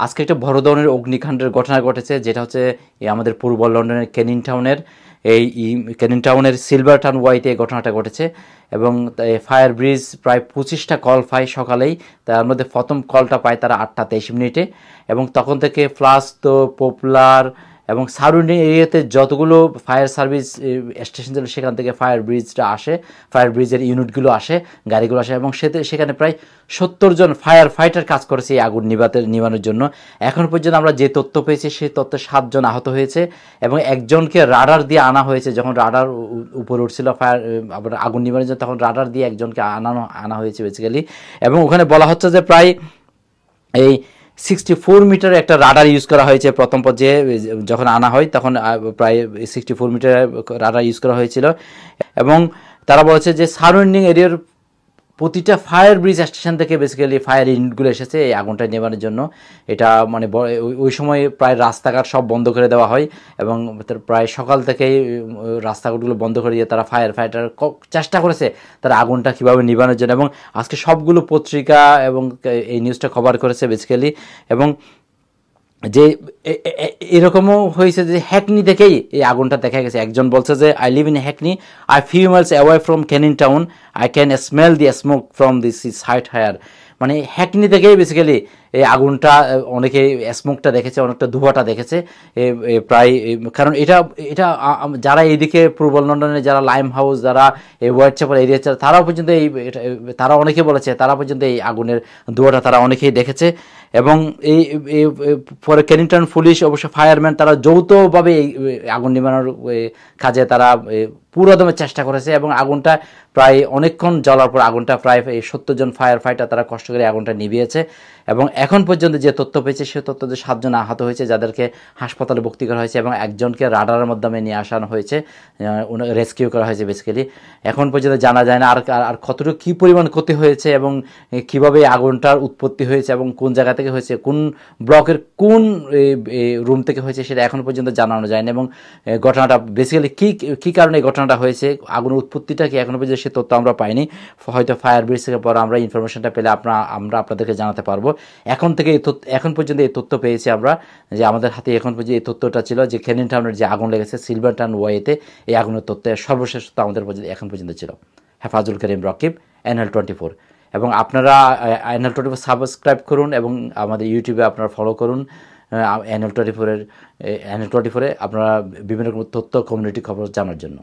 আজকে একটা বড় ধরনের অগ্নিকাণ্ডের ঘটনা ঘটেছে, যেটা হচ্ছে আমাদের পূর্ব লন্ডনের ক্যানিং টাউনের ক্যানিং টাউনের সিলভারটাউন ওয়াইতে এই ঘটনাটা ঘটেছে। এবং ফায়ার ব্রিজ প্রায় 25টা কল পায় সকালেই। তার মধ্যে প্রথম কলটা পায় তারা 8টা 23 মিনিটে, এবং তখন থেকে ফ্লাস তো পপুলার এবং সারাউন্ডিং এরিয়াতে যতগুলো ফায়ার সার্ভিস স্টেশন ছিল সেখান থেকে ফায়ার ব্রিজটা আসে, ফায়ার ব্রিজের ইউনিটগুলো আসে, গাড়িগুলো আসে, এবং সেখানে প্রায় 70 জন ফায়ার ফাইটার কাজ করেছে এই আগুন নিভানোর জন্য। এখন পর্যন্ত আমরা যে তথ্য পেয়েছি সেই তথ্যে 7 জন আহত হয়েছে, এবং একজনকে রাডার দিয়ে আনা হয়েছে। যখন রাডার উপরে উঠছিল ফায়ার আগুন নিভানোর জন্য, তখন রাডার দিয়ে একজনকে আনা হয়েছে বেসিক্যালি। এবং ওখানে বলা হচ্ছে যে প্রায় এই 64 মিটার একটা রাডার ইউজ করা হয়েছে প্রথম পর্যায়ে। যখন আনা হয় তখন প্রায় 64 মিটার রাডার ইউজ করা হয়েছিল। এবং তারা বলেছে যে সারাউন্ডিং এরিয়ার প্রতিটা ফায়ার ব্রিজ স্টেশন থেকে বেসিক্যালি ফায়ার ইউনিটগুলো এসেছে এই আগুনটা নেভানোর জন্য। এটা মানে ওই সময় প্রায় রাস্তাঘাট সব বন্ধ করে দেওয়া হয়, এবং প্রায় সকাল থেকেই রাস্তাঘাটগুলো বন্ধ করে দিয়ে তারা ফায়ার ফাইটার চেষ্টা করেছে তারা আগুনটা কীভাবে নিভানোর জন্য। এবং আজকে সবগুলো পত্রিকা এবং এই নিউজটা কভার করেছে বেসিক্যালি। এবং যে এরকমও হয়েছে যে হ্যাকনি থেকেই এই আগুনটা দেখা গেছে। একজন বলছে যে I live in Hackney, I few miles away from Canning Town, I can smell the smoke from this site here. মানে হ্যাকনি থেকেই বেসিক্যালি এই আগুনটা, অনেকে স্মোকটা দেখেছে, অনেকটা ধোঁয়াটা দেখেছে প্রায়। কারণ এটা এটা যারা এইদিকে পূর্ব লন্ডনে যারা লাইম হাউস, যারা এই হোয়াইট চ্যাপেল এরিয়া, তারাও পর্যন্ত তারা অনেকে বলেছে তারা পর্যন্ত এই আগুনের ধোঁয়াটা তারা অনেকেই দেখেছে। এবং এই পরে ক্যানিংটন পুলিশ অবশ্য ফায়ারম্যান তারা যৌথভাবে এই আগুন নিভানোর কাজে তারা পুরোদমে চেষ্টা করেছে, এবং আগুনটা প্রায় অনেকক্ষণ জ্বলার পর আগুনটা প্রায় 70 জন ফায়ার ফাইটার তারা কষ্ট করে আগুনটা নিভিয়েছে। এবং এখন পর্যন্ত যে তথ্য পেয়েছে সে তথ্য যে 7 জন আহত হয়েছে, যাদেরকে হাসপাতালে ভর্তি করা হয়েছে, এবং একজনকে রাডারের মাধ্যমে নিয়ে আসানো হয়েছে, রেস্কিউ করা হয়েছে বেসিক্যালি। এখন পর্যন্ত জানা যায় না আর কতটুকু কী পরিমাণ ক্ষতি হয়েছে, এবং কীভাবে আগুনটার উৎপত্তি হয়েছে, এবং কোন জায়গা থেকে হয়েছে, কোন ব্লকের কোন রুম থেকে হয়েছে, সেটা এখন পর্যন্ত জানানো যায় না। এবং ঘটনাটা বেসিক্যালি কী কারণে এই ঘটনাটা হয়েছে, আগুনের উৎপত্তিটা কি, এখনও পর্যন্ত সে তথ্য আমরা পাইনি। হয়তো ফায়ার ব্রিজ থেকে পরে আমরা ইনফরমেশনটা পেলে আমরা আপনাদেরকে জানাতে পারবো। এখন পর্যন্ত এই তথ্য পেয়েছি আমরা, যে আমাদের হাতে এখন পর্যন্ত এই তথ্যটা ছিল যে ক্যানিং টাউনের যে আগুন লেগেছে সিলভারটাউন ওয়াইতে, এই আগুনের তথ্যের সর্বশেষ আমাদের এখন পর্যন্ত ছিল। হেফাজুল করিম রকিব, NL24। এবং আপনারা NL24 সাবস্ক্রাইব করুন, এবং আমাদের ইউটিউবে আপনারা ফলো করুন NL24 আপনারা বিভিন্ন রকম তথ্য, কমিউনিটি খবর জানার জন্য।